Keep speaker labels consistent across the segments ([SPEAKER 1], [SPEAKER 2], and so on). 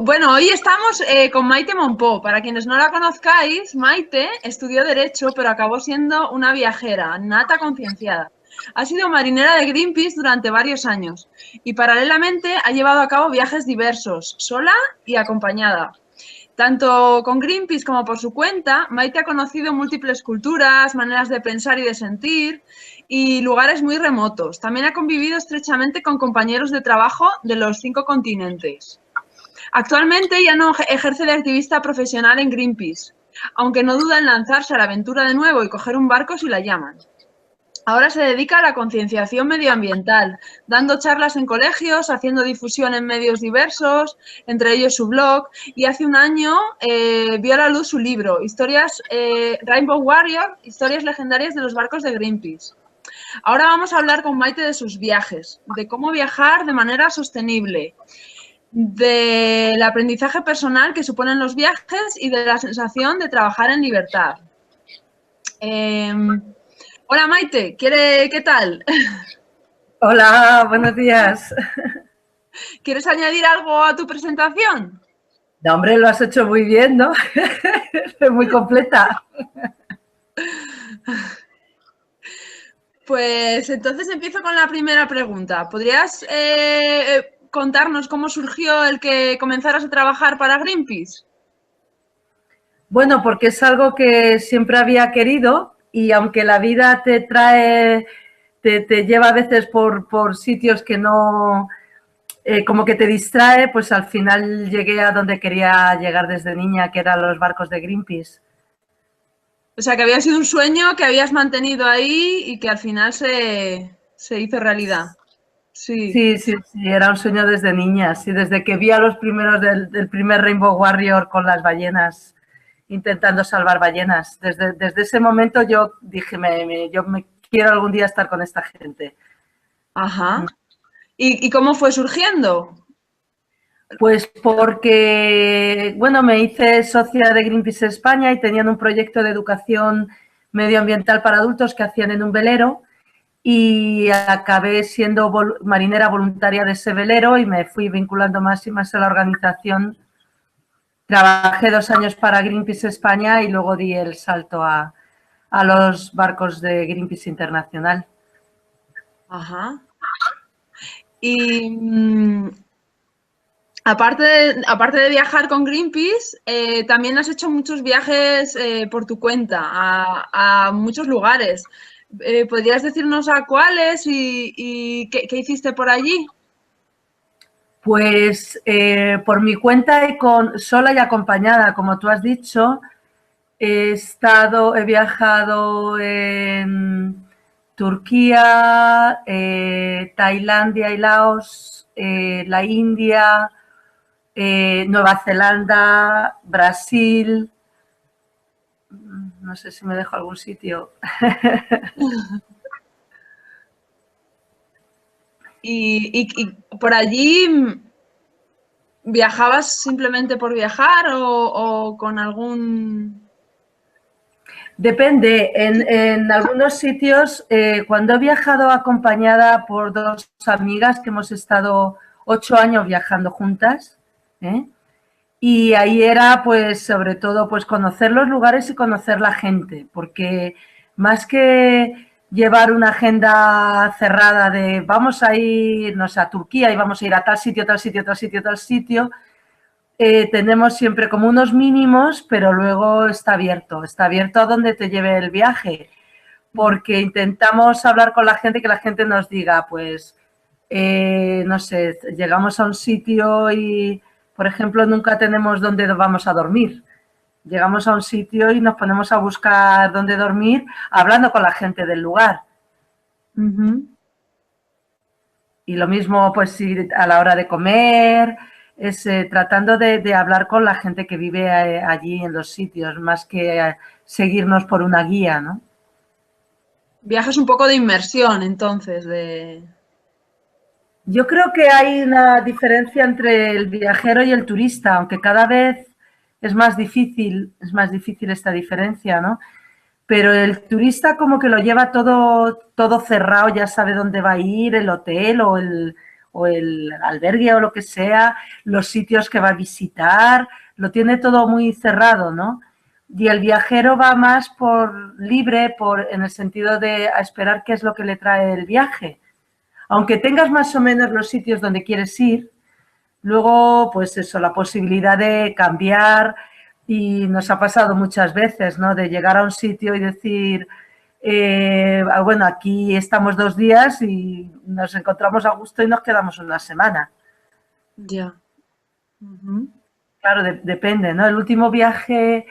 [SPEAKER 1] Bueno, hoy estamos con Maite Monpó. Para quienes no la conozcáis, Maite estudió Derecho, pero acabó siendo una viajera, nata concienciada. Ha sido marinera de Greenpeace durante varios años y paralelamente ha llevado a cabo viajes diversos, sola y acompañada. Tanto con Greenpeace como por su cuenta, Maite ha conocido múltiples culturas, maneras de pensar y de sentir y lugares muy remotos. También ha convivido estrechamente con compañeros de trabajo de los 5 continentes. Actualmente ya no ejerce de activista profesional en Greenpeace, aunque no duda en lanzarse a la aventura de nuevo y coger un barco si la llaman. Ahora se dedica a la concienciación medioambiental, dando charlas en colegios, haciendo difusión en medios diversos, entre ellos su blog, y hace un año vio a la luz su libro, Rainbow Warrior, historias legendarias de los barcos de Greenpeace. Ahora vamos a hablar con Maite de sus viajes, de cómo viajar de manera sostenible, del aprendizaje personal que suponen los viajes y de la sensación de trabajar en libertad. Hola Maite, ¿qué tal?
[SPEAKER 2] Hola, buenos días.
[SPEAKER 1] ¿Quieres añadir algo a tu presentación?
[SPEAKER 2] No, hombre, lo has hecho muy bien, ¿no? Es muy completa.
[SPEAKER 1] Pues entonces empiezo con la primera pregunta. ¿Podrías contarnos cómo surgió el que comenzaras a trabajar para Greenpeace?
[SPEAKER 2] Bueno, porque es algo que siempre había querido y aunque la vida te trae, te lleva a veces por sitios que no, como que te distrae, pues al final llegué a donde quería llegar desde niña, que eran los barcos de Greenpeace.
[SPEAKER 1] O sea, que había sido un sueño que habías mantenido ahí y que al final se hizo realidad. Sí.
[SPEAKER 2] Sí, sí, sí, era un sueño desde niña, sí, desde que vi a los primeros del primer Rainbow Warrior con las ballenas, intentando salvar ballenas. Desde ese momento yo dije, yo me quiero algún día estar con esta gente.
[SPEAKER 1] Ajá. ¿Y cómo fue surgiendo?
[SPEAKER 2] Pues porque, bueno, me hice socia de Greenpeace España y tenían un proyecto de educación medioambiental para adultos que hacían en un velero y acabé siendo marinera voluntaria de ese velero y me fui vinculando más y más a la organización. Trabajé 2 años para Greenpeace España y luego di el salto a los barcos de Greenpeace Internacional.
[SPEAKER 1] Ajá. Y aparte de viajar con Greenpeace, también has hecho muchos viajes por tu cuenta a muchos lugares. ¿Podrías decirnos a cuáles y qué hiciste por allí?
[SPEAKER 2] Pues por mi cuenta y sola y acompañada, como tú has dicho, he viajado en Turquía, Tailandia y Laos, la India, Nueva Zelanda, Brasil. No sé si me dejo algún sitio.
[SPEAKER 1] Y por allí viajabas simplemente por viajar o con algún...
[SPEAKER 2] Depende. En algunos sitios, cuando he viajado acompañada por 2 amigas que hemos estado 8 años viajando juntas, ¿eh? Y ahí era, pues, sobre todo, pues, conocer los lugares y conocer la gente, porque más que llevar una agenda cerrada de vamos a ir, no sé, a Turquía y vamos a ir a tal sitio, tal sitio, tal sitio, tal sitio, tenemos siempre como unos mínimos, pero luego está abierto a donde te lleve el viaje, porque intentamos hablar con la gente y que la gente nos diga, pues, no sé, llegamos a un sitio y, por ejemplo, nunca tenemos dónde vamos a dormir. Llegamos a un sitio y nos ponemos a buscar dónde dormir hablando con la gente del lugar.
[SPEAKER 1] Ujú.
[SPEAKER 2] Y lo mismo, pues, a la hora de comer, es tratando de hablar con la gente que vive allí en los sitios, más que seguirnos por una guía, ¿no?
[SPEAKER 1] Viajes un poco de inmersión, entonces, de...
[SPEAKER 2] Yo creo que hay una diferencia entre el viajero y el turista, aunque cada vez es más difícil esta diferencia, ¿no? Pero el turista como que lo lleva todo cerrado, ya sabe dónde va a ir, el hotel o el albergue o lo que sea, los sitios que va a visitar, lo tiene todo muy cerrado, ¿no? Y el viajero va más por libre, en el sentido de a esperar qué es lo que le trae el viaje. Aunque tengas más o menos los sitios donde quieres ir, luego, pues eso, la posibilidad de cambiar, y nos ha pasado muchas veces, ¿no? De llegar a un sitio y decir, bueno, aquí estamos 2 días y nos encontramos a gusto y nos quedamos una semana.
[SPEAKER 1] Ya.
[SPEAKER 2] Claro, depende, ¿no? El último viaje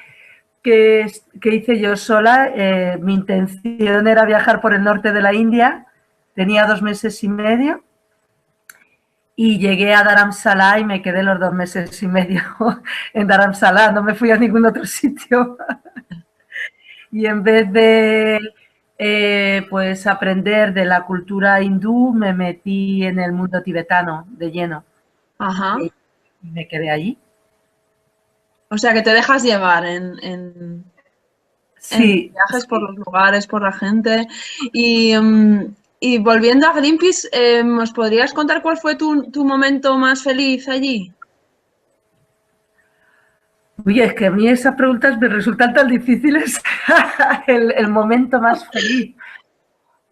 [SPEAKER 2] que hice yo sola, mi intención era viajar por el norte de la India, tenía 2 meses y medio y llegué a Dharamsala y me quedé los 2 meses y medio en Dharamsala, no me fui a ningún otro sitio. Y en vez de pues aprender de la cultura hindú, me metí en el mundo tibetano de lleno.
[SPEAKER 1] Ajá.
[SPEAKER 2] Y me quedé allí.
[SPEAKER 1] O sea, que te dejas llevar en
[SPEAKER 2] Sí,
[SPEAKER 1] viajes por los lugares, por la gente. Y volviendo a Greenpeace, ¿nos podrías contar cuál fue tu momento más feliz allí?
[SPEAKER 2] Oye, es que a mí esas preguntas me resultan tan difíciles. el momento más feliz.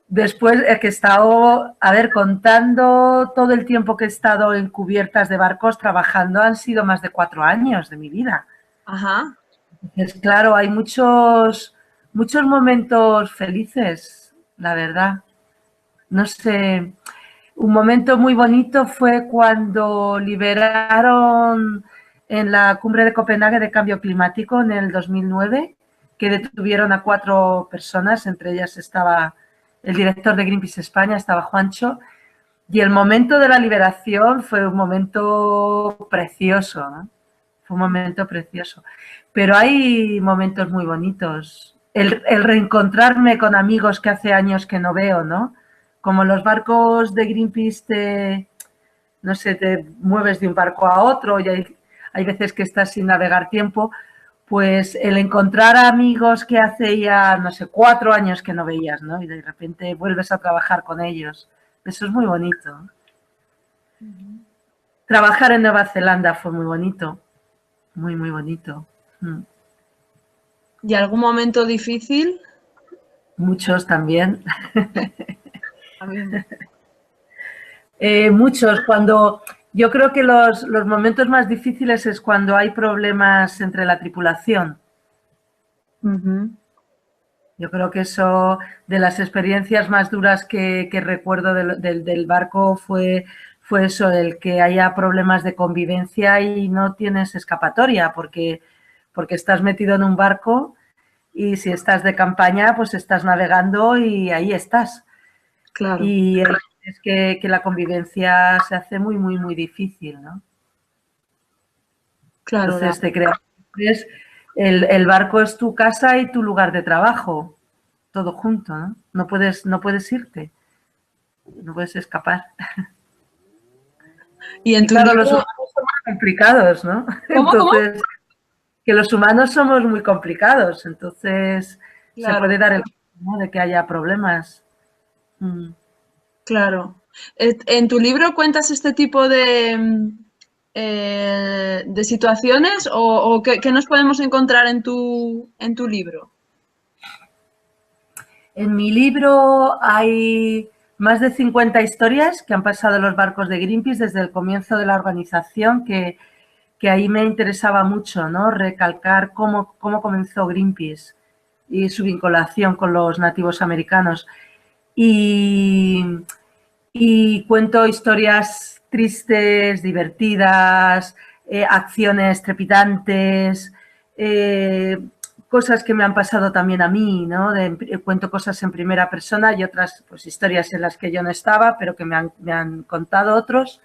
[SPEAKER 2] Después es que he estado, a ver, contando todo el tiempo que he estado en cubiertas de barcos trabajando, han sido más de 4 años de mi vida.
[SPEAKER 1] Ajá.
[SPEAKER 2] Entonces, claro, hay muchos momentos felices, la verdad. No sé, un momento muy bonito fue cuando liberaron en la cumbre de Copenhague de cambio climático en el 2009, que detuvieron a 4 personas, entre ellas estaba el director de Greenpeace España, estaba Juancho, y el momento de la liberación fue un momento precioso, ¿no? Fue un momento precioso. Pero hay momentos muy bonitos. El reencontrarme con amigos que hace años que no veo, ¿no? Como los barcos de Greenpeace, no sé, te mueves de un barco a otro y hay veces que estás sin navegar tiempo, pues el encontrar a amigos que hace ya, no sé, 4 años que no veías, ¿no? Y de repente vuelves a trabajar con ellos. Eso es muy bonito. Trabajar en Nueva Zelanda fue muy bonito. Muy, muy bonito.
[SPEAKER 1] ¿Y algún momento difícil?
[SPEAKER 2] Muchos también.
[SPEAKER 1] También.
[SPEAKER 2] Muchos. Yo creo que los momentos más difíciles es cuando hay problemas entre la tripulación. Yo creo que eso, de las experiencias más duras que recuerdo del barco fue eso, el que haya problemas de convivencia y no tienes escapatoria, porque estás metido en un barco y si estás de campaña, pues estás navegando y ahí estás.
[SPEAKER 1] Claro.
[SPEAKER 2] Y es que la convivencia se hace muy, muy, muy difícil, ¿no?
[SPEAKER 1] Claro.
[SPEAKER 2] Entonces te creas, el barco es tu casa y tu lugar de trabajo, todo junto, ¿no? No puedes irte, no puedes escapar.
[SPEAKER 1] Y en tu
[SPEAKER 2] claro,
[SPEAKER 1] libro...
[SPEAKER 2] los humanos somos complicados, ¿no?
[SPEAKER 1] ¿Cómo?
[SPEAKER 2] Entonces, que los humanos somos muy complicados, entonces se puede dar el caso, ¿no?, de que haya problemas.
[SPEAKER 1] Claro. ¿En tu libro cuentas este tipo de situaciones o qué nos podemos encontrar en tu libro?
[SPEAKER 2] En mi libro hay más de 50 historias que han pasado en los barcos de Greenpeace desde el comienzo de la organización, que ahí me interesaba mucho, ¿no?, recalcar cómo comenzó Greenpeace y su vinculación con los nativos americanos. Y cuento historias tristes, divertidas, acciones trepidantes, cosas que me han pasado también a mí, ¿no? Cuento cosas en primera persona y otras, pues, historias en las que yo no estaba, pero que me han contado otros.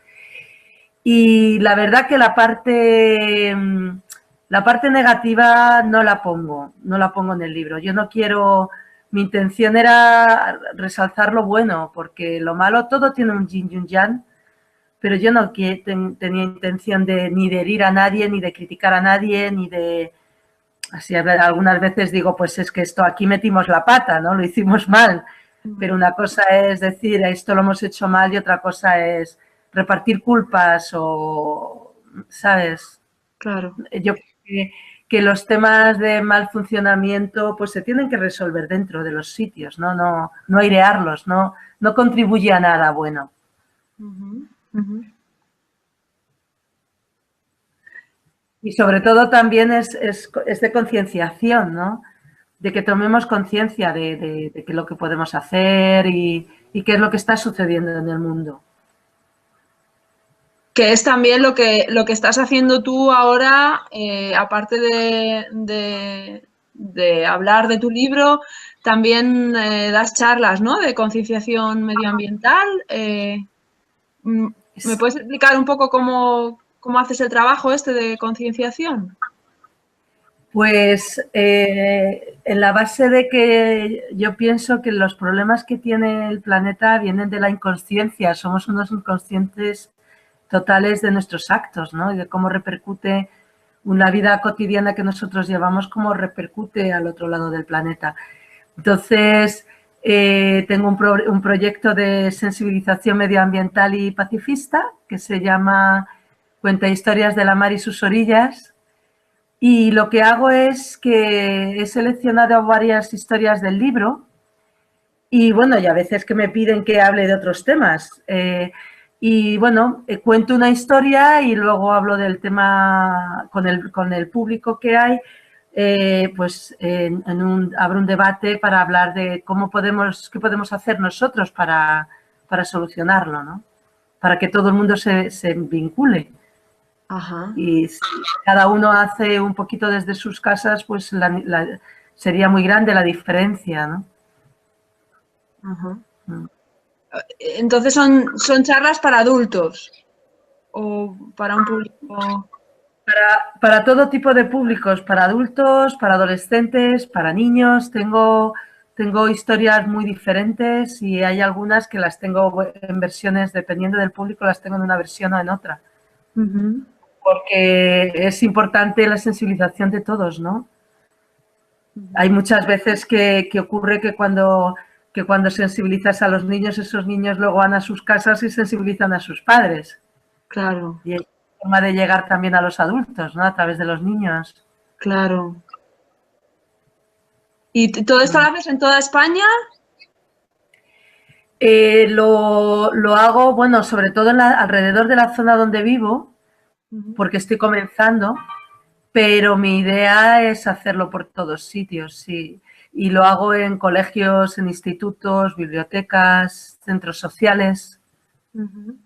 [SPEAKER 2] Y la verdad que la parte negativa no la pongo en el libro. Yo no quiero... Mi intención era resaltar lo bueno, porque lo malo, todo tiene un yin y un yang, pero yo no tenía intención ni de herir a nadie, ni de criticar a nadie, ni de... Así, algunas veces digo, pues es que aquí metimos la pata, ¿no? Lo hicimos mal. Pero una cosa es decir, esto lo hemos hecho mal, y otra cosa es repartir culpas o, ¿sabes?
[SPEAKER 1] Claro.
[SPEAKER 2] Yo creo que los temas de mal funcionamiento pues se tienen que resolver dentro de los sitios, no airearlos, no contribuye a nada bueno.
[SPEAKER 1] Ujú, ujú.
[SPEAKER 2] Y sobre todo también es de concienciación, ¿no? De que tomemos conciencia de qué es lo que podemos hacer y qué es lo que está sucediendo en el mundo.
[SPEAKER 1] Que es también lo que estás haciendo tú ahora, aparte de hablar de tu libro, también das charlas, ¿no? De concienciación medioambiental. Mm, ¿Me puedes explicar un poco cómo haces el trabajo este de concienciación?
[SPEAKER 2] Pues en la base de que yo pienso que los problemas que tiene el planeta vienen de la inconsciencia, somos unos inconscientes totales de nuestros actos, ¿no? Y de cómo repercute una vida cotidiana que nosotros llevamos, cómo repercute al otro lado del planeta. Entonces, tengo un proyecto de sensibilización medioambiental y pacifista que se llama Cuenta historias de la mar y sus orillas. Y lo que hago es que he seleccionado varias historias del libro y bueno, y a veces que me piden que hable de otros temas. Y bueno, cuento una historia y luego hablo del tema con el público que hay. Pues abro un debate para hablar de qué podemos hacer nosotros para solucionarlo, ¿no? Para que todo el mundo se vincule.
[SPEAKER 1] Ajá.
[SPEAKER 2] Y si cada uno hace un poquito desde sus casas, pues sería muy grande la diferencia, ¿no?
[SPEAKER 1] Ajá. Entonces son charlas para adultos o para un público.
[SPEAKER 2] Para todo tipo de públicos, para adultos, para adolescentes, para niños, tengo historias muy diferentes y hay algunas que las tengo en versiones, dependiendo del público, las tengo en una versión o en otra.
[SPEAKER 1] Ujú.
[SPEAKER 2] Porque es importante la sensibilización de todos, ¿no? Hay muchas veces que ocurre que cuando sensibilizas a los niños, esos niños luego van a sus casas y sensibilizan a sus padres.
[SPEAKER 1] Claro,
[SPEAKER 2] Y hay forma de llegar también a los adultos, ¿no? A través de los niños.
[SPEAKER 1] claro. ¿Y todo esto lo haces en toda España?
[SPEAKER 2] Lo hago, bueno, sobre todo alrededor de la zona donde vivo,
[SPEAKER 1] Ujú.
[SPEAKER 2] porque estoy comenzando, pero mi idea es hacerlo por todos sitios, sí. Y lo hago en colegios, en institutos, bibliotecas, centros sociales,
[SPEAKER 1] Ujú.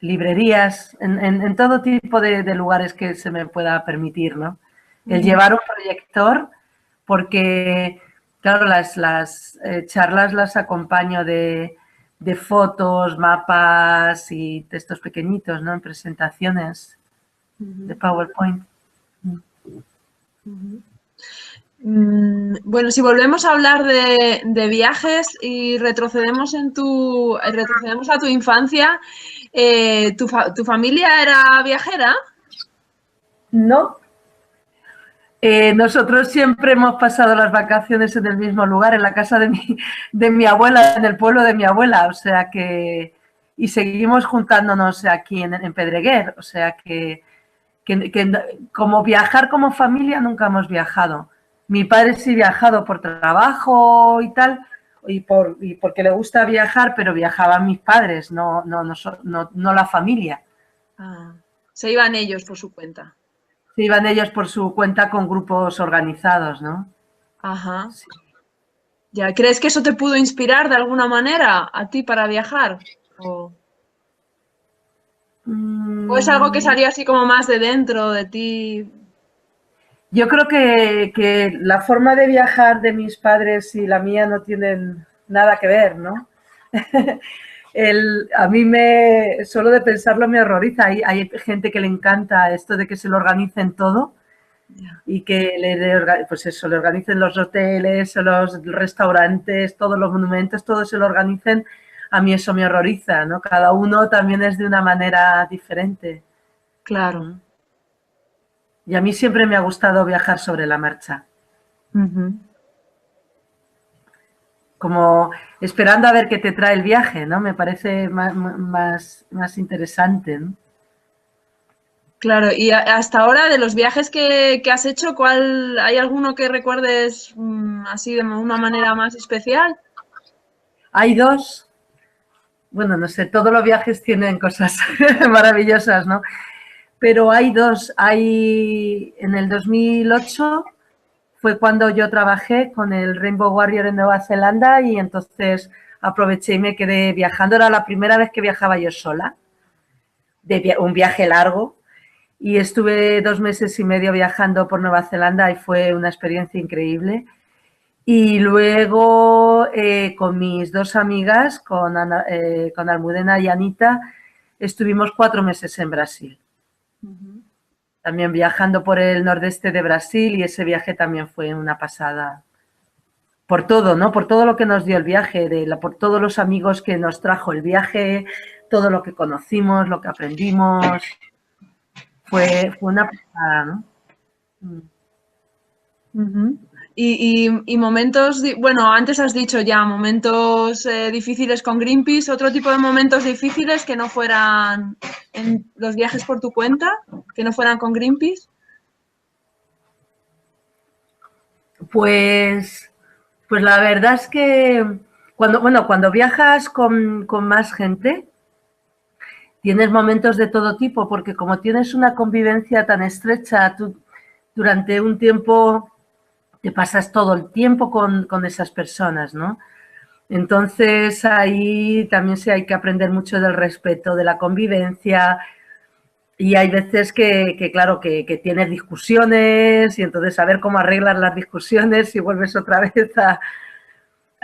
[SPEAKER 2] librerías, en todo tipo de lugares que se me pueda permitir, ¿no? El
[SPEAKER 1] Ujú.
[SPEAKER 2] llevar un proyector, porque, claro, las charlas las acompaño de fotos, mapas y textos pequeñitos, ¿no? En presentaciones de
[SPEAKER 1] Ujú.
[SPEAKER 2] PowerPoint.
[SPEAKER 1] Ujú. Bueno, si volvemos a hablar de viajes y retrocedemos a tu infancia, ¿tu familia era viajera?
[SPEAKER 2] No, nosotros siempre hemos pasado las vacaciones en el mismo lugar, en la casa de mi abuela, en el pueblo de mi abuela, o sea que, y seguimos juntándonos aquí en Pedreguer, o sea que como viajar como familia nunca hemos viajado. Mi padre sí ha viajado por trabajo y tal, y porque le gusta viajar, pero viajaban mis padres, no la familia.
[SPEAKER 1] Ah, se iban ellos por su cuenta.
[SPEAKER 2] Se iban ellos por su cuenta con grupos organizados, ¿no?
[SPEAKER 1] Ajá.
[SPEAKER 2] Sí.
[SPEAKER 1] Ya, ¿crees que eso te pudo inspirar de alguna manera a ti para viajar? ¿O es algo que salió así como más de dentro de ti?
[SPEAKER 2] Yo creo que la forma de viajar de mis padres y la mía no tienen nada que ver, ¿no? A mí solo de pensarlo me horroriza. Hay gente que le encanta esto de que se lo organicen todo
[SPEAKER 1] Ya.
[SPEAKER 2] y que pues eso, le organicen los hoteles, los restaurantes, todos los monumentos, todo se lo organicen. A mí eso me horroriza, ¿no? Cada uno también es de una manera diferente.
[SPEAKER 1] Claro.
[SPEAKER 2] Y a mí siempre me ha gustado viajar sobre la marcha.
[SPEAKER 1] Ujú.
[SPEAKER 2] como esperando a ver qué te trae el viaje, ¿no? Me parece más interesante, ¿no?
[SPEAKER 1] Claro, y hasta ahora de los viajes que has hecho, ¿hay alguno que recuerdes así de una manera más especial?
[SPEAKER 2] Hay dos, bueno, no sé, todos los viajes tienen cosas maravillosas, ¿no? Pero hay dos, en el 2008 fue cuando yo trabajé con el Rainbow Warrior en Nueva Zelanda y entonces aproveché y me quedé viajando. Era la primera vez que viajaba yo sola, un viaje largo, y estuve 2 meses y medio viajando por Nueva Zelanda y fue una experiencia increíble. Y luego con mis dos amigas, con Almudena y Anita, estuvimos 4 meses en Brasil. También viajando por el nordeste de Brasil y ese viaje también fue una pasada. Por todo, ¿no? Por todo lo que nos dio el viaje, por todos los amigos que nos trajo el viaje, todo lo que conocimos, lo que aprendimos. Fue una pasada, ¿no?
[SPEAKER 1] Y momentos, bueno, antes has dicho ya momentos difíciles con Greenpeace, otro tipo de momentos difíciles que no fueran en los viajes por tu cuenta, que no fueran con Greenpeace.
[SPEAKER 2] Pues la verdad es que cuando viajas con más gente, tienes momentos de todo tipo, porque como tienes una convivencia tan estrecha, tú durante un tiempo te pasas todo el tiempo con esas personas, ¿no? Entonces ahí también sí hay que aprender mucho del respeto, de la convivencia, y hay veces claro, que tienes discusiones y entonces saber cómo arreglar las discusiones y vuelves otra vez a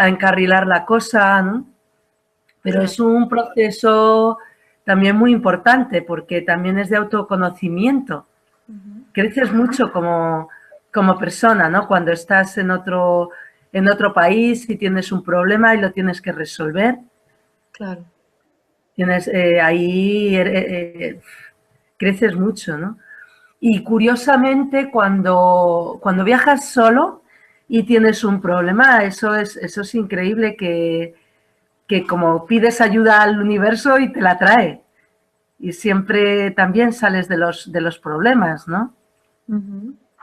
[SPEAKER 2] encarrilar la cosa, ¿no? Pero es un proceso también muy importante porque también es de autoconocimiento. Creces mucho como persona, ¿no? Cuando estás en otro país y tienes un problema y lo tienes que resolver.
[SPEAKER 1] Claro.
[SPEAKER 2] Tienes ahí creces mucho, ¿no? Y curiosamente, cuando viajas solo y tienes un problema, eso es increíble que como pides ayuda al universo y te la trae. Y siempre también sales de los problemas, ¿no?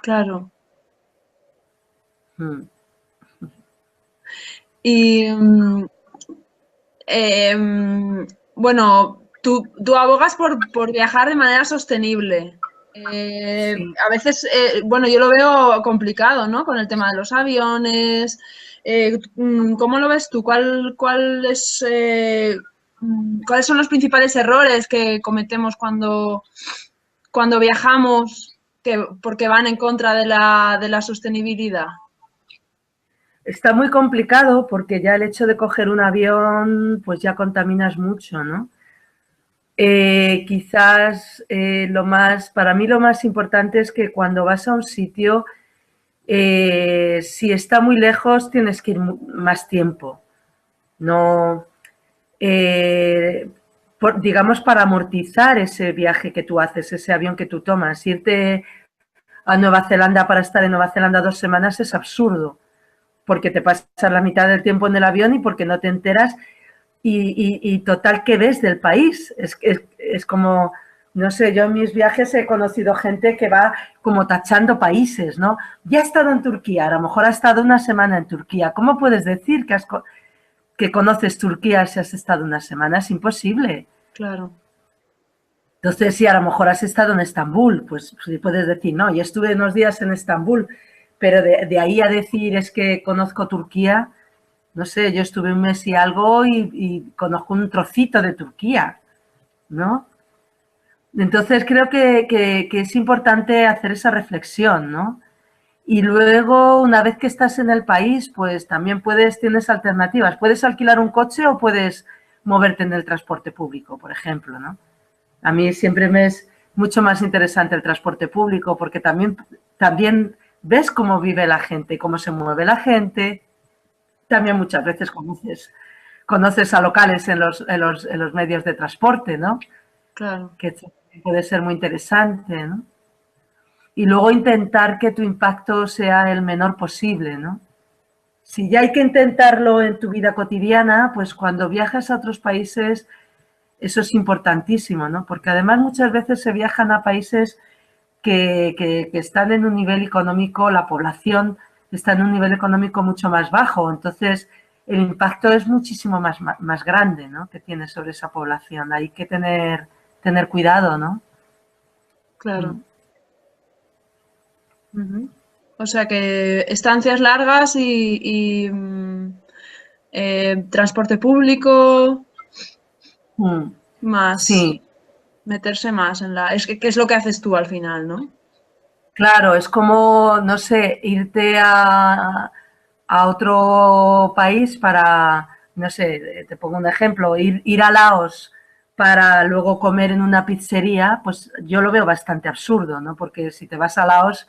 [SPEAKER 1] Claro.
[SPEAKER 2] Mm.
[SPEAKER 1] Y bueno, tú abogas por viajar de manera sostenible.
[SPEAKER 2] Sí.
[SPEAKER 1] A veces, bueno, yo lo veo complicado, ¿no? Con el tema de los aviones. ¿Cómo lo ves tú? ¿Cuáles son los principales errores que cometemos cuando viajamos porque van en contra de la sostenibilidad?
[SPEAKER 2] Está muy complicado porque ya el hecho de coger un avión, pues ya contaminas mucho, ¿no? Quizás para mí lo más importante es que cuando vas a un sitio, si está muy lejos, tienes que ir más tiempo. No, digamos, para amortizar ese viaje que tú haces, ese avión que tú tomas. Irte a Nueva Zelanda para estar en Nueva Zelanda 2 semanas es absurdo, porque te pasas la mitad del tiempo en el avión y porque no te enteras y total, ¿qué ves del país? Es como, no sé, yo en mis viajes he conocido gente que va como tachando países, ¿no? Ya he estado en Turquía, a lo mejor ha estado 1 semana en Turquía. ¿Cómo puedes decir que conoces Turquía si has estado 1 semana? Es imposible.
[SPEAKER 1] Claro.
[SPEAKER 2] Entonces, si a lo mejor has estado en Estambul, pues puedes decir, no, yo estuve unos días en Estambul, pero de ahí a decir es que conozco Turquía, no sé, yo estuve 1 mes y algo y conozco un trocito de Turquía, ¿no? Entonces creo que es importante hacer esa reflexión, ¿no? Y luego, una vez que estás en el país, pues también tienes alternativas. Puedes alquilar un coche o puedes moverte en el transporte público, por ejemplo, ¿no? A mí siempre me es mucho más interesante el transporte público porque también ves cómo vive la gente, cómo se mueve la gente. También muchas veces conoces a locales en los medios de transporte, ¿no?
[SPEAKER 1] Claro.
[SPEAKER 2] Que puede ser muy interesante, ¿no? Y luego intentar que tu impacto sea el menor posible, ¿no? si ya hay que intentarlo en tu vida cotidiana, pues cuando viajas a otros países, eso es importantísimo, ¿no? Porque además muchas veces se viajan a países que están en un nivel económico, la población está en un nivel económico mucho más bajo, entonces el impacto es muchísimo más grande, ¿no? Que tiene sobre esa población. Hay que tener cuidado, ¿no?
[SPEAKER 1] Claro. O sea que estancias largas y transporte público, más,
[SPEAKER 2] Sí,
[SPEAKER 1] meterse más en la... Es que es lo que haces tú al final, ¿no?
[SPEAKER 2] claro, es como, no sé, irte a otro país para, no sé, te pongo un ejemplo, ir a Laos para luego comer en una pizzería, pues yo lo veo bastante absurdo, ¿no? Porque si te vas a Laos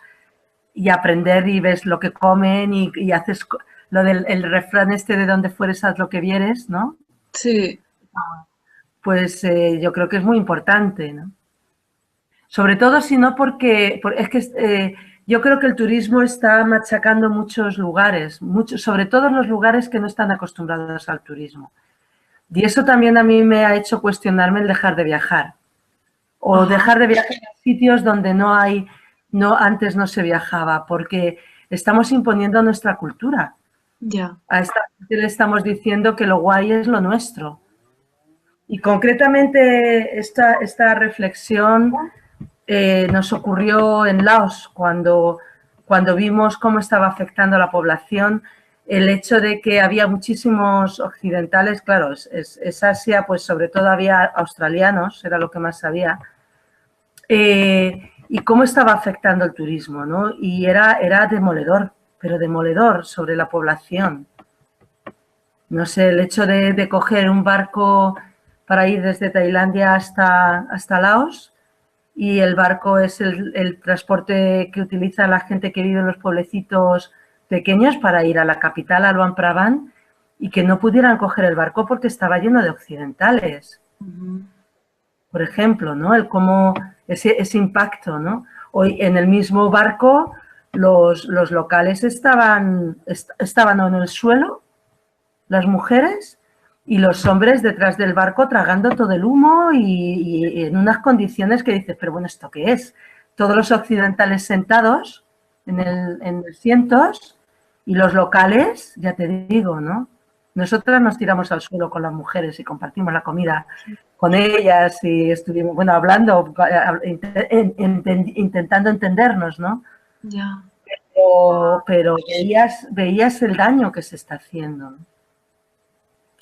[SPEAKER 2] y aprender y ves lo que comen y haces lo del el refrán este de donde fueres haz lo que vieres, ¿no?
[SPEAKER 1] Sí,
[SPEAKER 2] Pues yo creo que es muy importante, ¿no? Sobre todo si no porque es que yo creo que el turismo está machacando muchos lugares, sobre todo los lugares que no están acostumbrados al turismo. Y eso también a mí me ha hecho cuestionarme el dejar de viajar o
[SPEAKER 1] ajá,
[SPEAKER 2] dejar de viajar a sitios donde antes no se viajaba, porque estamos imponiendo nuestra cultura.
[SPEAKER 1] ya.
[SPEAKER 2] A esta gente le estamos diciendo que lo guay es lo nuestro. Y concretamente esta reflexión nos ocurrió en Laos cuando vimos cómo estaba afectando a la población el hecho de que había muchísimos occidentales, claro, es Asia, pues sobre todo había australianos, era lo que más sabía, y cómo estaba afectando el turismo, ¿no? Y era demoledor, pero demoledor sobre la población. No sé, el hecho de coger un barco para ir desde Tailandia hasta Laos y el barco es el transporte que utiliza la gente que vive en los pueblecitos pequeños para ir a la capital, a Luang Prabang, y que no pudieran coger el barco porque estaba lleno de occidentales. Por ejemplo, ¿no? Cómo ese impacto, ¿no? Hoy en el mismo barco los locales estaban en el suelo, las mujeres, y los hombres detrás del barco tragando todo el humo y en unas condiciones que dices, pero bueno, ¿esto qué es? Todos los occidentales sentados en el cientos y los locales, ya te digo, ¿no? Nosotras nos tiramos al suelo con las mujeres y compartimos la comida con ellas y estuvimos, bueno, hablando, intentando entendernos, ¿no?
[SPEAKER 1] Ya.
[SPEAKER 2] Pero veías el daño que se está haciendo, ¿no?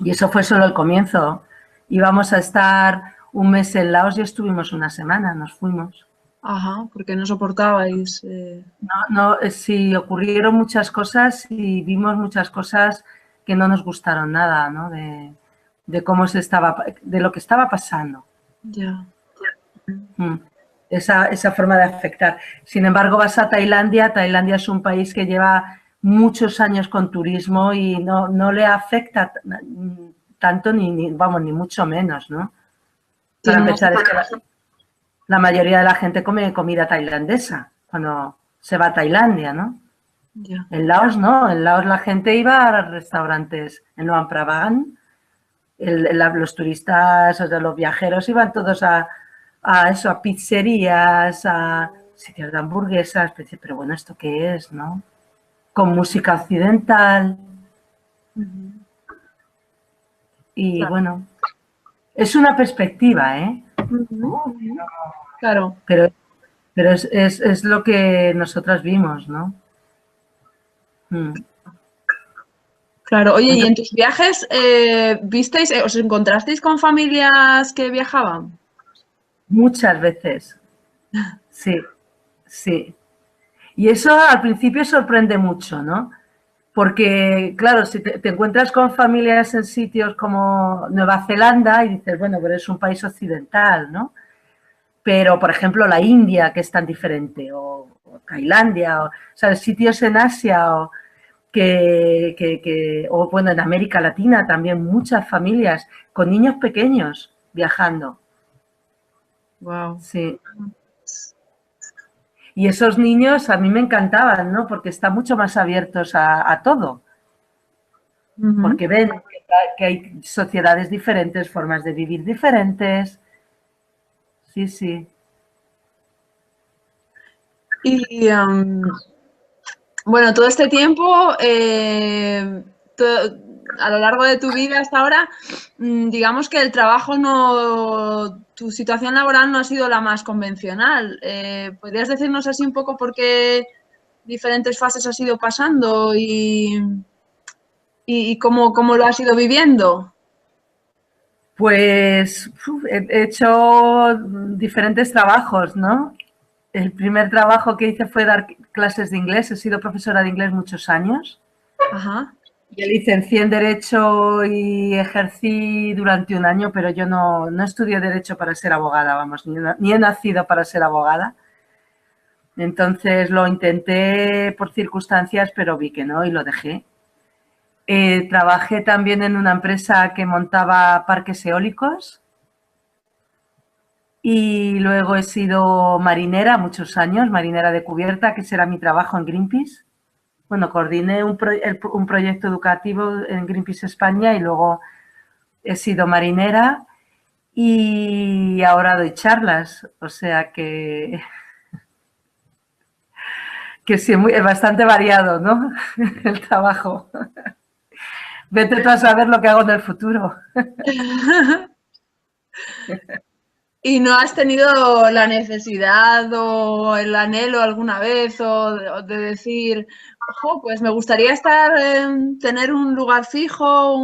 [SPEAKER 2] Y eso fue solo el comienzo. Íbamos a estar un mes en Laos y estuvimos una semana, nos fuimos.
[SPEAKER 1] Ajá, porque no soportabais.
[SPEAKER 2] No, sí, ocurrieron muchas cosas y vimos muchas cosas que no nos gustaron nada, ¿no? De cómo de lo que estaba pasando.
[SPEAKER 1] Ya.
[SPEAKER 2] Esa forma de afectar. Sin embargo, vas a Tailandia, Tailandia es un país que lleva muchos años con turismo y no le afecta tanto vamos, ni mucho menos, ¿no? Para empezar, es que la mayoría de la gente come comida tailandesa cuando se va a Tailandia, ¿no?
[SPEAKER 1] Ya.
[SPEAKER 2] En Laos no, en Laos la gente iba a restaurantes en Luang Prabang, los turistas, o sea, los viajeros iban todos a pizzerías, a sitios de hamburguesas, pero bueno, ¿esto qué es, no? Con música occidental. Y
[SPEAKER 1] Claro.
[SPEAKER 2] bueno, es una perspectiva, ¿eh?
[SPEAKER 1] Claro.
[SPEAKER 2] Pero, pero es lo que nosotras vimos, ¿no?
[SPEAKER 1] Claro. Oye, ¿y
[SPEAKER 2] Bueno,
[SPEAKER 1] en tus viajes visteis, os encontrasteis con familias que viajaban?
[SPEAKER 2] muchas veces, sí, sí. Y eso al principio sorprende mucho, ¿no? Porque, claro, si te encuentras con familias en sitios como Nueva Zelanda y dices, bueno, pero es un país occidental, ¿no? Pero, por ejemplo, la India, que es tan diferente, o Tailandia, o sea, sitios en Asia, o bueno, en América Latina también muchas familias con niños pequeños viajando.
[SPEAKER 1] Wow.
[SPEAKER 2] Sí. Y esos niños a mí me encantaban, ¿no? Porque están mucho más abiertos a todo. porque ven que hay sociedades diferentes, formas de vivir diferentes. Sí, sí.
[SPEAKER 1] Y bueno, todo este tiempo, a lo largo de tu vida hasta ahora, digamos que el trabajo no, tu situación laboral no ha sido la más convencional. ¿Podrías decirnos así un poco por qué diferentes fases has ido pasando y cómo lo has ido viviendo?
[SPEAKER 2] Pues he hecho diferentes trabajos, ¿no? El primer trabajo que hice fue dar clases de inglés. He sido profesora de inglés muchos años.
[SPEAKER 1] Ajá.
[SPEAKER 2] Yo licencié en Derecho y ejercí durante un año, pero yo no estudié Derecho para ser abogada, vamos, ni he nacido para ser abogada. Entonces lo intenté por circunstancias, pero vi que no y lo dejé. Trabajé también en una empresa que montaba parques eólicos y luego he sido marinera muchos años, marinera de cubierta, que ese era mi trabajo en Greenpeace. Bueno, coordiné un proyecto educativo en Greenpeace España y luego he sido marinera y ahora doy charlas, o sea que sí, es bastante variado, ¿no? El trabajo. Vete tú a saber lo que hago en el futuro.
[SPEAKER 1] ¿Y no has tenido la necesidad o el anhelo alguna vez o de decir, ojo, pues me gustaría tener un lugar fijo,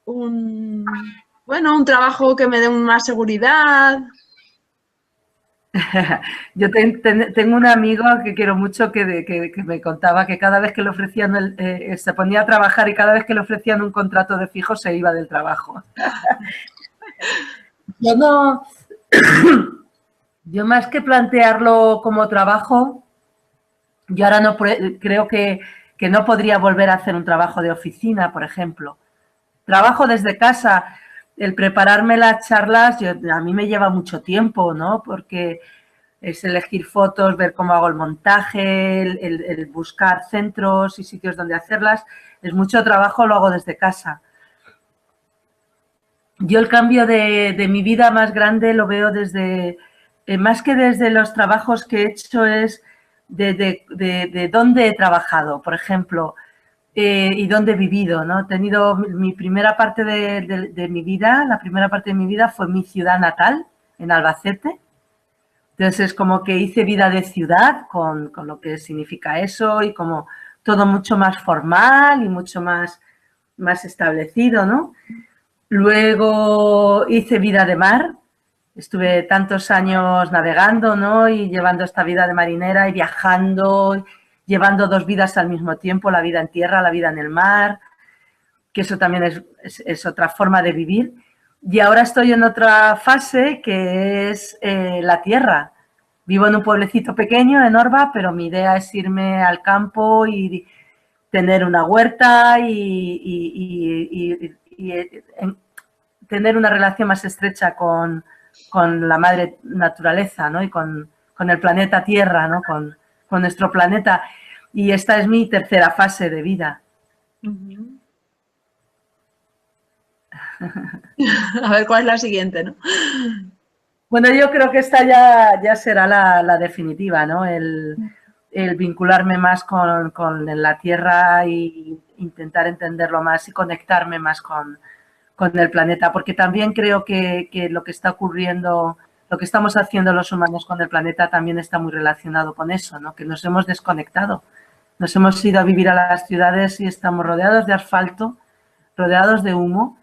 [SPEAKER 1] bueno, un trabajo que me dé más seguridad?
[SPEAKER 2] Yo tengo un amigo que quiero mucho que me contaba que cada vez que le ofrecían, se ponía a trabajar y cada vez que le ofrecían un contrato de fijo se iba del trabajo. Yo no, yo más que plantearlo como trabajo, yo ahora no creo que no podría volver a hacer un trabajo de oficina, por ejemplo. Trabajo desde casa, el prepararme las charlas, a mí me lleva mucho tiempo, ¿no? Porque es elegir fotos, ver cómo hago el montaje, el buscar centros y sitios donde hacerlas. Es mucho trabajo, lo hago desde casa. Yo el cambio de mi vida más grande lo veo desde, más que desde los trabajos que he hecho, es de dónde he trabajado, por ejemplo, y dónde he vivido, ¿no? He tenido mi primera parte de mi vida, la primera parte de mi vida fue mi ciudad natal, en Albacete. Entonces es como que hice vida de ciudad con lo que significa eso y como todo mucho más formal y mucho más establecido, ¿no? Luego hice vida de mar, estuve tantos años navegando, ¿no? Y llevando esta vida de marinera y viajando, llevando dos vidas al mismo tiempo, la vida en tierra, la vida en el mar, que eso también es otra forma de vivir. Y ahora estoy en otra fase que es la tierra. Vivo en un pueblecito pequeño, en Orba, pero mi idea es irme al campo y tener una huerta y tener una relación más estrecha con la madre naturaleza, ¿no? Y con el planeta Tierra, ¿no? Con nuestro planeta. Y esta es mi tercera fase de vida.
[SPEAKER 1] A ver cuál es la siguiente, ¿no?
[SPEAKER 2] Bueno, yo creo que esta ya será la definitiva, ¿no? El vincularme más con la tierra e intentar entenderlo más y conectarme más con el planeta, porque también creo que lo que está ocurriendo, lo que estamos haciendo los humanos con el planeta también está muy relacionado con eso, ¿no? Que nos hemos desconectado. Nos hemos ido a vivir a las ciudades y estamos rodeados de asfalto, rodeados de humo,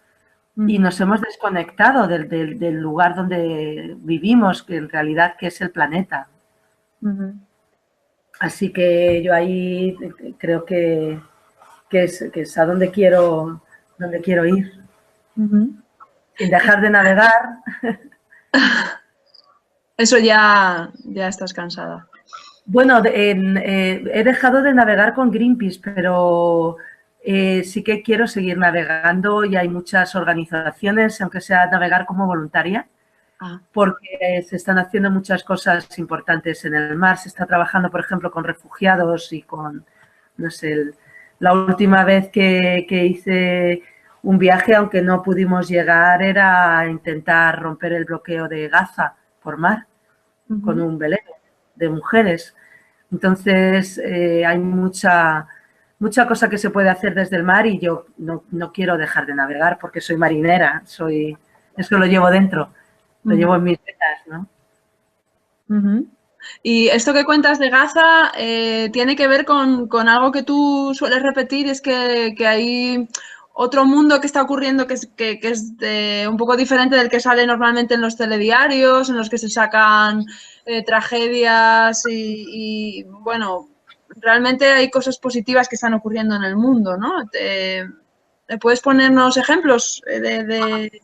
[SPEAKER 2] y nos hemos desconectado del lugar donde vivimos, que en realidad que es el planeta. Así que yo ahí creo que es a donde quiero ir. Sin dejar de navegar.
[SPEAKER 1] Eso ya estás cansada.
[SPEAKER 2] Bueno, he dejado de navegar con Greenpeace, pero sí que quiero seguir navegando y hay muchas organizaciones, aunque sea navegar como voluntaria, porque se están haciendo muchas cosas importantes en el mar. Se está trabajando, por ejemplo, con refugiados y con, no sé, La última vez que hice un viaje, aunque no pudimos llegar, era intentar romper el bloqueo de Gaza por mar con un velero de mujeres. Entonces, hay mucha cosa que se puede hacer desde el mar y yo no quiero dejar de navegar porque soy marinera, eso lo llevo dentro, lo llevo en mis venas, ¿no?
[SPEAKER 1] Y esto que cuentas de Gaza tiene que ver con algo que tú sueles repetir, es que hay otro mundo que está ocurriendo que es un poco diferente del que sale normalmente en los telediarios, en los que se sacan tragedias y, bueno, realmente hay cosas positivas que están ocurriendo en el mundo, ¿no? ¿Puedes ponernos ejemplos de...?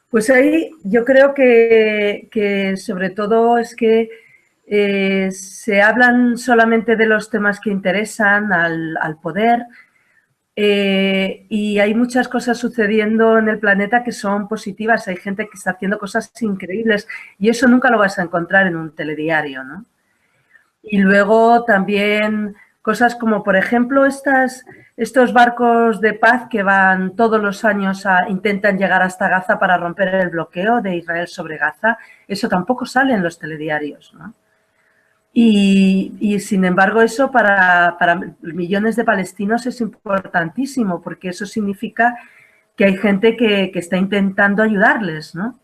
[SPEAKER 2] Pues ahí yo creo que sobre todo es que se hablan solamente de los temas que interesan al poder y hay muchas cosas sucediendo en el planeta que son positivas. Hay gente que está haciendo cosas increíbles y eso nunca lo vas a encontrar en un telediario, ¿no? Y luego también cosas como, por ejemplo, estos barcos de paz que van todos los años intentan llegar hasta Gaza para romper el bloqueo de Israel sobre Gaza. Eso tampoco sale en los telediarios, ¿no? Y sin embargo, eso para millones de palestinos es importantísimo porque eso significa que hay gente que está intentando ayudarles, ¿no?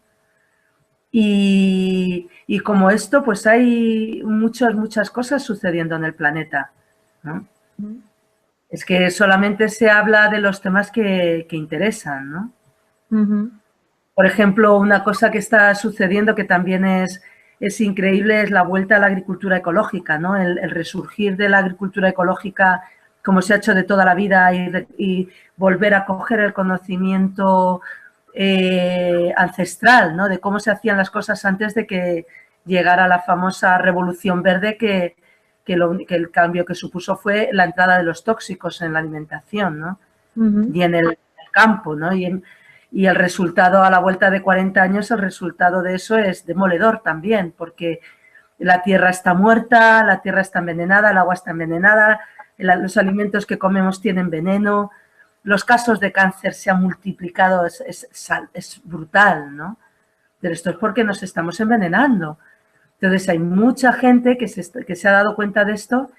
[SPEAKER 2] Y como esto, pues hay muchas cosas sucediendo en el planeta, ¿no? Es que solamente se habla de los temas que interesan, ¿no? Por ejemplo, una cosa que está sucediendo que también es increíble es la vuelta a la agricultura ecológica, ¿no? El resurgir de la agricultura ecológica como se ha hecho de toda la vida y volver a coger el conocimiento ancestral, ¿no? De cómo se hacían las cosas antes de que llegara la famosa revolución verde que el cambio que supuso fue la entrada de los tóxicos en la alimentación, ¿no? Y en el campo, ¿no? Y el resultado a la vuelta de 40 años, el resultado de eso es demoledor también, porque la tierra está muerta, la tierra está envenenada, el agua está envenenada, los alimentos que comemos tienen veneno, los casos de cáncer se han multiplicado, es brutal, ¿no? Pero esto es porque nos estamos envenenando. Entonces hay mucha gente que se ha dado cuenta de esto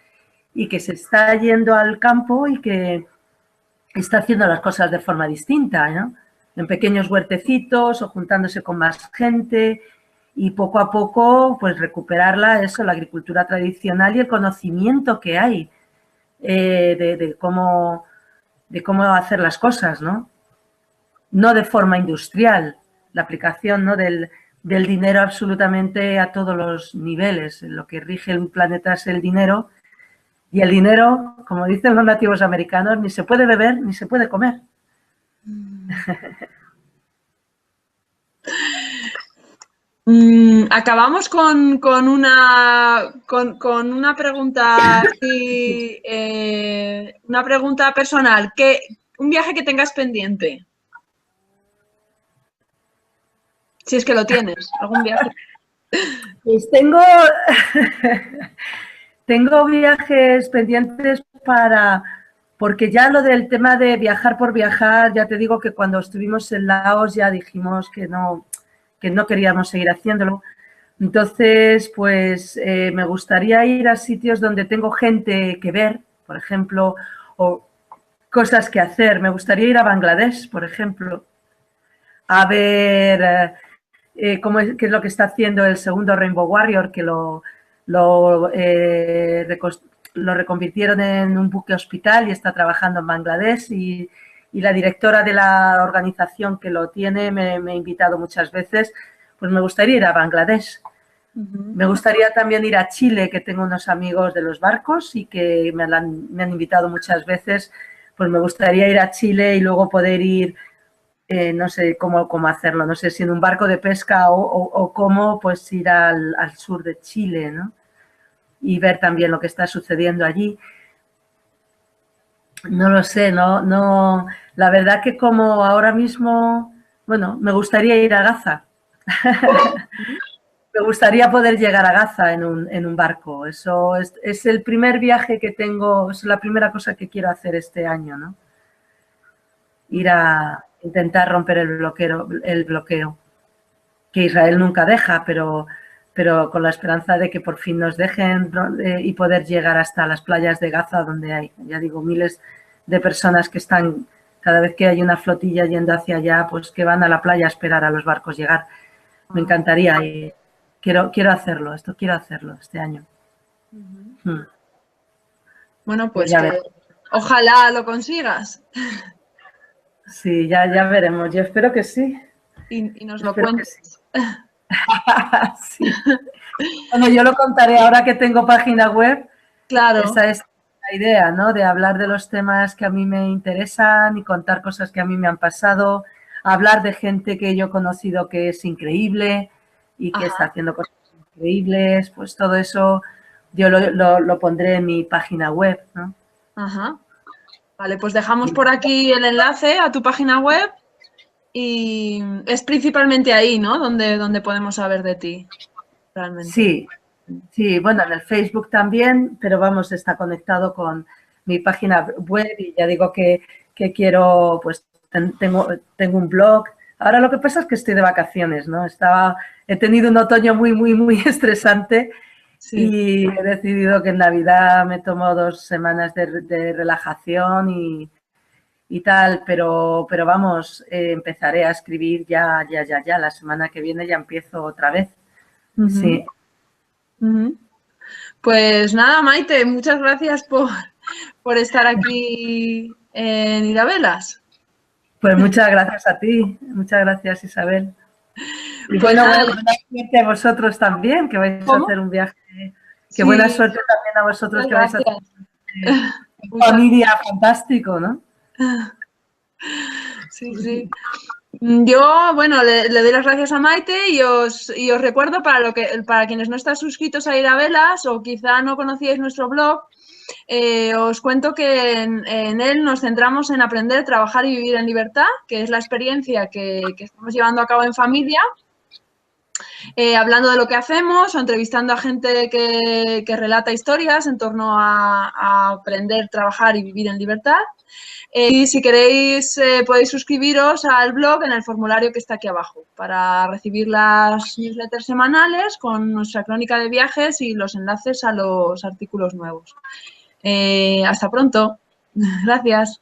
[SPEAKER 2] y que se está yendo al campo y que está haciendo las cosas de forma distinta, ¿no? En pequeños huertecitos o juntándose con más gente y poco a poco pues recuperar la agricultura tradicional y el conocimiento que hay de cómo hacer las cosas, ¿no? No de forma industrial, la aplicación, ¿no? del dinero absolutamente a todos los niveles. Lo que rige el planeta es el dinero y el dinero, como dicen los nativos americanos, ni se puede beber ni se puede comer.
[SPEAKER 1] Acabamos con una pregunta así, una pregunta personal. Un viaje que tengas pendiente. Si es que lo tienes, algún viaje.
[SPEAKER 2] Pues tengo viajes pendientes porque ya lo del tema de viajar por viajar, ya te digo que cuando estuvimos en Laos ya dijimos que no queríamos seguir haciéndolo. Entonces, pues me gustaría ir a sitios donde tengo gente que ver, por ejemplo, o cosas que hacer. Me gustaría ir a Bangladesh, por ejemplo, a ver qué es lo que está haciendo el segundo Rainbow Warrior, que lo reconvirtieron en un buque hospital y está trabajando en Bangladesh y la directora de la organización que lo tiene me ha invitado muchas veces. Pues me gustaría ir a Bangladesh. Me gustaría también ir a Chile, que tengo unos amigos de los barcos y que me han invitado muchas veces. Pues me gustaría ir a Chile y luego poder ir, no sé cómo hacerlo, no sé si en un barco de pesca o cómo, pues ir al sur de Chile, ¿no? Y ver también lo que está sucediendo allí. No lo sé, no. La verdad que como ahora mismo, bueno, me gustaría ir a Gaza. Me gustaría poder llegar a Gaza en un barco. Eso es el primer viaje que tengo, es la primera cosa que quiero hacer este año, ¿no? Ir a intentar romper el bloqueo, que Israel nunca deja, pero con la esperanza de que por fin nos dejen y poder llegar hasta las playas de Gaza, donde hay, ya digo, miles de personas que están, cada vez que hay una flotilla yendo hacia allá, pues que van a la playa a esperar a los barcos llegar. Me encantaría y quiero hacerlo, quiero hacerlo este año.
[SPEAKER 1] Bueno, pues que ojalá lo consigas.
[SPEAKER 2] Sí, ya veremos. Yo espero que sí.
[SPEAKER 1] Y nos lo cuentes.
[SPEAKER 2] Sí. Bueno, yo lo contaré ahora que tengo página web.
[SPEAKER 1] Claro.
[SPEAKER 2] Esa es la idea, ¿no? De hablar de los temas que a mí me interesan y contar cosas que a mí me han pasado, hablar de gente que yo he conocido que es increíble y que está haciendo cosas increíbles, pues todo eso yo lo pondré en mi página web, ¿no?
[SPEAKER 1] Ajá. Vale, pues dejamos por aquí el enlace a tu página web y es principalmente ahí, ¿no? Donde podemos saber de ti, realmente.
[SPEAKER 2] Sí, bueno, en el Facebook también, pero vamos, está conectado con mi página web y ya digo que quiero, pues tengo un blog. Ahora lo que pasa es que estoy de vacaciones, ¿no? He tenido un otoño muy estresante. Sí. Y he decidido que en Navidad me tomo 2 semanas de relajación y tal, pero vamos, empezaré a escribir ya. La semana que viene ya empiezo otra vez. Sí.
[SPEAKER 1] Pues nada, Maite, muchas gracias por estar aquí en Iravelas.
[SPEAKER 2] Pues muchas gracias a ti, muchas gracias, Isabel. Y bueno, buena suerte a vosotros también, que vais a hacer un viaje. Que buena suerte también a vosotros que vais a hacer un familia fantástico, ¿no?
[SPEAKER 1] Sí. Yo, bueno, le doy las gracias a Maite y os recuerdo para quienes no están suscritos a Iravelas o quizá no conocíais nuestro blog, os cuento que en él nos centramos en aprender, trabajar y vivir en libertad, que es la experiencia que estamos llevando a cabo en familia, hablando de lo que hacemos o entrevistando a gente que relata historias en torno a aprender, trabajar y vivir en libertad. Y si queréis, podéis suscribiros al blog en el formulario que está aquí abajo para recibir las newsletters semanales con nuestra crónica de viajes y los enlaces a los artículos nuevos. Hasta pronto. Gracias.